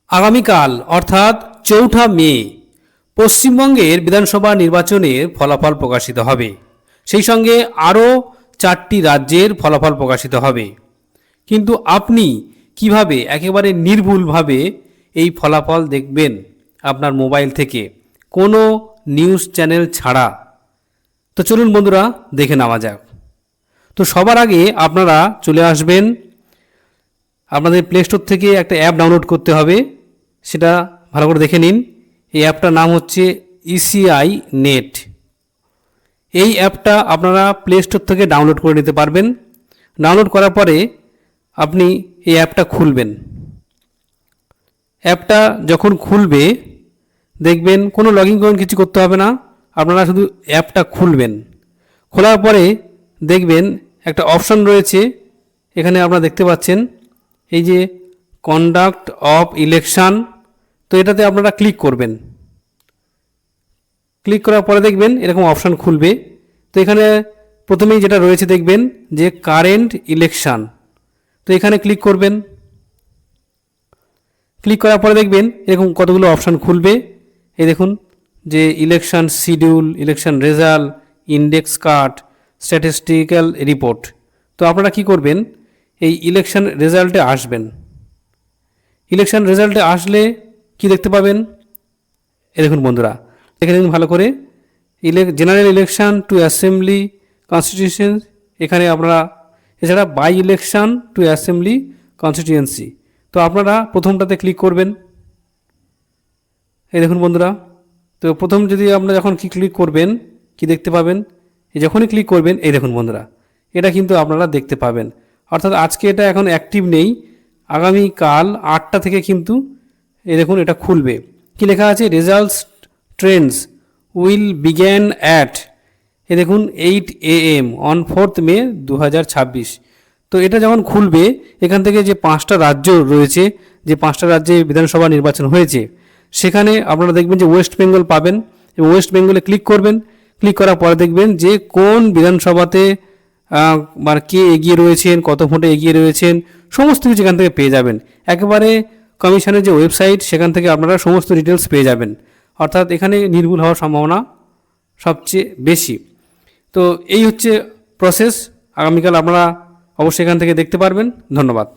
আগামীকাল অর্থাৎ ৪ঠা মে পশ্চিমবঙ্গের বিধানসভা নির্বাচনের ফলাফল প্রকাশিত হবে। সেই সঙ্গে আরও 4টি রাজ্যের ফলাফল প্রকাশিত হবে। কিন্তু আপনি কিভাবে একেবারে নির্ভুলভাবে এই ফলাফল দেখবেন আপনার মোবাইল থেকে, কোনো নিউজ চ্যানেল ছাড়া? তো চলুন বন্ধুরা, দেখে নেওয়া যাক। তো সবার আগে আপনারা চলে আসবেন, আপনাদের প্লে স্টোর থেকে একটা অ্যাপ ডাউনলোড করতে হবে, সেটা ভালো করে দেখে নিন। এই অ্যাপটার নাম হচ্ছে ইসিআই নেট। এই অ্যাপটা আপনারা প্লে স্টোর থেকে ডাউনলোড করে নিতে পারবেন। ডাউনলোড করার পরে আপনি এই অ্যাপটা খুলবেন। অ্যাপটা যখন খুলবে দেখবেন কোনো লগ ইন কিছু করতে হবে না, আপনারা শুধু অ্যাপটা খুলবেন। খোলার পরে দেখবেন একটা অপশন রয়েছে, এখানে আপনারা দেখতে পাচ্ছেন এই যে কন্ডাক্ট অফ ইলেকশন। তো এটাতে আপনারা ক্লিক করবেন। ক্লিক করার পরে দেখবেন এরকম অপশান খুলবে। তো এখানে প্রথমেই যেটা রয়েছে দেখবেন যে কারেন্ট ইলেকশন। তো এখানে ক্লিক করবেন। ক্লিক করার পরে দেখবেন এরকম কতগুলো অপশান খুলবে। এই দেখুন যে election schedule, election result, index card, statistical report. তো আপনারা কি করবেন, এই ইলেকশন রেজাল্টে আসবেন। ইলেকশন রেজাল্টে আসলে কি দেখতে পাবেন, এই দেখুন বন্ধুরা, এখানে ভালো করে general election to assembly constitution, এখানে আপনারা এছাড়া by election to assembly constituency. তো আপনারা প্রথমটাতে ক্লিক করবেন। এই দেখুন বন্ধুরা, তো প্রথম যদি আপনারা যখন ক্লিক করবেন কি দেখতে পাবেন, এই যখনই ক্লিক করবেন এই দেখুন বন্ধুরা, এটা কিন্তু আপনারা দেখতে পাবেন। অর্থাৎ আজকে এটা এখন অ্যাক্টিভ নেই, আগামীকাল 8টা থেকে কিন্তু এই দেখুন এটা খুলবে। কি লেখা আছে, results trends will begin at, এ দেখুন 8 AM অন 4th মে 2026। তো এটা যখন খুলবে এখান থেকে যে 5টা রাজ্য রয়েছে, যে 5টা রাজ্যে বিধানসভা নির্বাচন হয়েছে, সেখানে আপনারা দেখবেন যে ওয়েস্ট বেঙ্গল পাবেন, এবং ওয়েস্ট বেঙ্গলে ক্লিক করবেন। ক্লিক করার পরে দেখবেন যে কোন বিধানসভাতে মানে কে এগিয়ে রয়েছেন, কত ভোটে এগিয়ে রয়েছেন, সমস্ত কিছু এখান থেকে পেয়ে যাবেন। একেবারে কমিশনের যে ওয়েবসাইট, সেখান থেকে আপনারা সমস্ত ডিটেলস পেয়ে যাবেন। অর্থাৎ এখানে নির্ভুল হওয়ার সম্ভাবনা সবচেয়ে বেশি। তো এই হচ্ছে প্রসেস। আগামীকাল আপনারা অবশ্যই এখান থেকে দেখতে পারবেন। ধন্যবাদ।